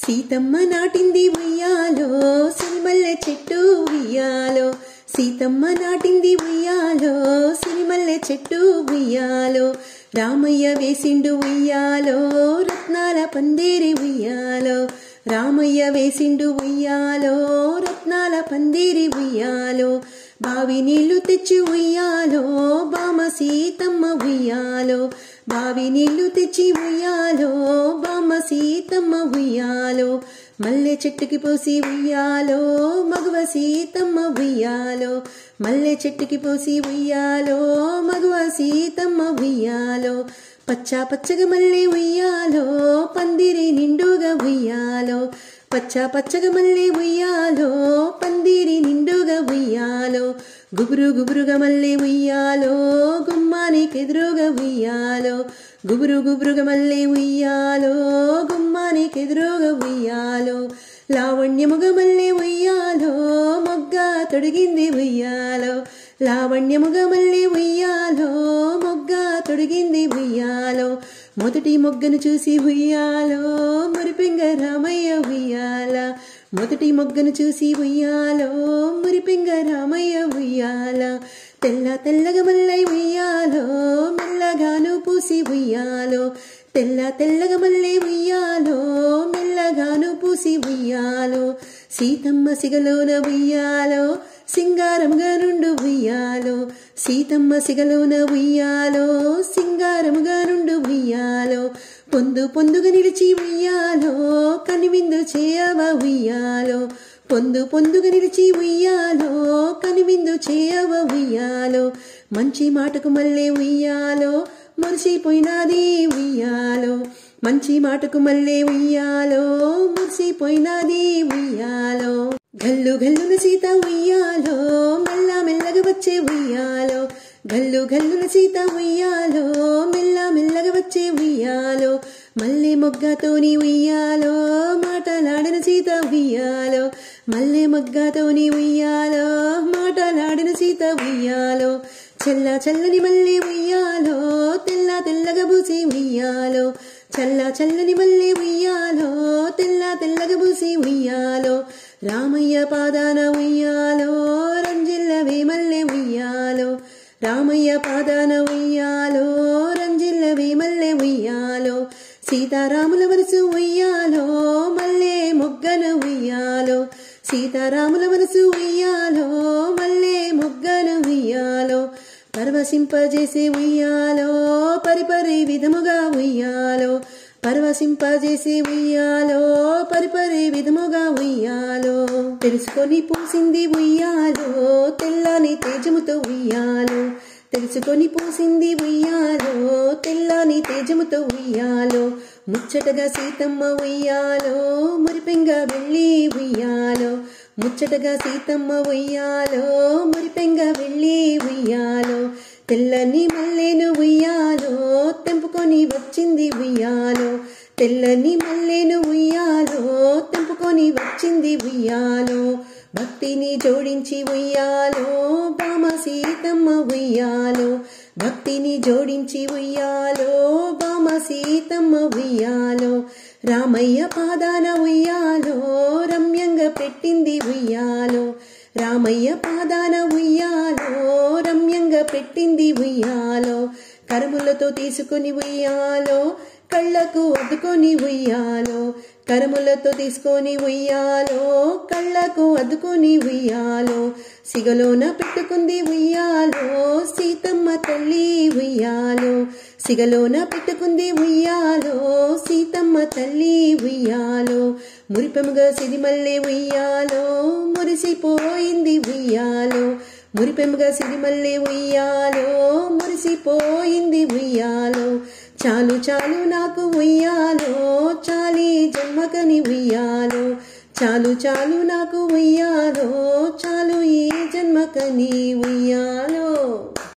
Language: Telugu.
సీతమ్మ నాటింది ఉయ్యాలో సిరిమల్లె చెట్టు ఉయ్యాలో, సీతమ్మ నాటింది ఉయ్యాలో సిరిమల్లె చెట్టు ఉయ్యాలో, రామయ్య వేసిండు ఉయ్యాలో రత్నాల పందిరి ఉయ్యాలో, రామయ్య వేసిండు ఉయ్యాలో రత్నాల పందిరి ఉయ్యాలో, బావి నీళ్లు తెచ్చి ఉయ్యాలో బామ సీతమ్మ ఉయ్యాలో, బావి నీళ్లు తెచ్చి ఉయ్యాలో బామ సీతమ్మ ఉయ్యాలో, మల్లె చెట్టుకి పోసి ఉయ్యాలో మగువ సీతమ్మ ఉయ్యాలో, మల్లె చెట్టుకి పోసి ఉయ్యాలో మగువ సీతమ్మ ఉయ్యాలో, పచ్చా పచ్చగా మల్లె ఉయ్యాలో పందిరి నిండుగా ఉయ్యాలో, పచ్చా పచ్చగా మల్లె ఉయ్యాలో పందిరి నిండుగా ఉయ్యాలో, గుబురు గుబురుగా మల్లె ఉయ్యాలో గుమ్మానికెదురుగా ఉయ్యాలో, గుబురు గుబురుగా మల్లె ఉయ్యాలో గుమ్మానికెదురుగా ఉయ్యాలో, లావణ్యముగా మల్లె ఉయ్యాలో మొగ్గ తొడిగింది ఉయ్యాలో, లావణ్యముగా మల్లె ఉయ్యాలో మొగ్గ తొడిగింది ఉయ్యాలో, మొదటి మొగ్గను చూసి ఉయ్యాలో మురిపెంగ రామయ్య ఉయ్యాల, మొదటి మొగ్గను చూసి ఉయ్యాలో మురిపెంగ రామయ్య ఉయ్యాల, తెల్ల తెల్లగా మల్లె ఉయ్యాలో మెల్లగాను పూసి ఉయ్యాలో, తెల్ల తెల్లగా మల్లె ఉయ్యాలో మెల్లగాను పూసి ఉయ్యాలో, సీతమ్మ సిగలోన ఉయ్యాలో సింగారముగా నుండు ఉయ్యాలో, సీతమ్మ సిగలోన ఉయ్యాలో సింగారముగా నుండు ఉయ్యాలో, పొందు పొందుగా నిలిచి ఉయ్యాలో కనివిందు చేయవ ఉయ్యాలో, పొందు పొందుగా నిలిచి ఉయ్యాలో కనివిందు చేయవ ఉయ్యాలో, మంచి మాటకు మల్లె ఉయ్యాలో మురిసిపోయినది ఉయ్యాలో, మంచి మాటకు మల్లె ఉయ్యాలో మురిసిపోయినది ఉయ్యాలో, గల్లు గల్లున సీత ఉయ్యాలో మెల్ల మెల్లగా వచ్చే ఉయ్యాలో, గల్లు గల్లున సీత ఉయ్యాలో మెల్ల మెల్లగా వచ్చే ఉయ్యాలో, మల్లె మొగ్గతోని ఉయ్యాలో మాటలాడిన సీత ఉయ్యాలో, మల్లె మొగ్గతోని ఉయ్యాలో మాటలాడిన సీత ఉయ్యాలో, చల్ల చల్లని మల్లె ఉయ్యాలో తెల్ల తెల్లగా పూసి ఉయ్యాలో, చల్ల చల్లని మల్లె ఉయ్యాలో తెల్ల తెల్లగా పూసి ఉయ్యాలో, రామయ్య పాదాన ఉయ్యాలో రంజిల్లవే మల్లె ఉయ్యాలో, రామయ్య పాదాన ఉయ్యాలో రంజిల్లవే మల్లె ఉయ్యాలో, సీతారాముల వరసు ఉయ్యాలో మల్లె మొగ్గన ఉయ్యాలో, సీతారాముల వరసు ఉయ్యాలో మల్లె మొగ్గన ఉయ్యాలో, పరవశింపజేసే ఉయ్యాలో పరిపరి విధముగా ఉయ్యాలో, పరవశింపజేసే ఉయ్యాలో పరిపరి విధముగా ఉయ్యాలో, తెలుసుకొని పూసింది ఉయ్యాలో తెల్లని తేజముతో ఉయ్యాలో, తెలుసుకొని పూసింది ఉయ్యాలో తెల్లని తేజముతో ఉయ్యాలో, ముచ్చటగా సీతమ్మ ఉయ్యాలో మురిపెంగా వెళ్ళి ఉయ్యాలో, ముచ్చటగా సీతమ్మ ఉయ్యాలో మురిపెంగా వెళ్ళి ఉయ్యాలో, తెల్లని మల్లెను ఉయ్యాలో తెంపుకొని వచ్చింది ఉయ్యాలో, తెల్లని మల్లెను ఉయ్యాలో తెంపుకొని వచ్చింది ఉయ్యాలో, భక్తిని జోడించి ఉయ్యాలో బామ సీతమ్మ ఉయ్యాలో, భక్తిని జోడించి ఉయ్యాలో బామ సీతమ్మ ఉయ్యాలో, రామయ్య పాదాన ఉయ్యాలో రమ్యంగా పెట్టింది ఉయ్యాలో, రామయ్య పాదాన ఉయ్యాలో రమ్యంగా పెట్టింది ఉయ్యాలో, కరములతో తీసుకొని ఉయ్యాలో కళ్ళకు అద్దుకొని ఉయ్యాలో, కరములతో తీసుకొని ఉయ్యాలో కళ్ళకు అద్దుకొని ఉయ్యాలో, సిగలోన పెట్టుకుంది ఉయ్యాలో సీతమ్మ తల్లి ఉయ్యాలో, సిగలోన పెట్టుకుంది ఉయ్యాలో సీతమ్మ తల్లి ఉయ్యాలో, మురిపెముగా సిరిమల్లె ఉయ్యాలో మురిసిపోయింది ఉయ్యాలో, మురిపెముగా సిరిమల్లె ఉయ్యాలో మురిసిపోయింది ఉయ్యాలో, చాలు చాలు నాకు ఉయ్యాలో చాలి జన్మకని ఉయ్యాలో, చాలు చాలు నాకు ఉయ్యాలో చాలు ఈ జన్మకని ఉయ్యాలో.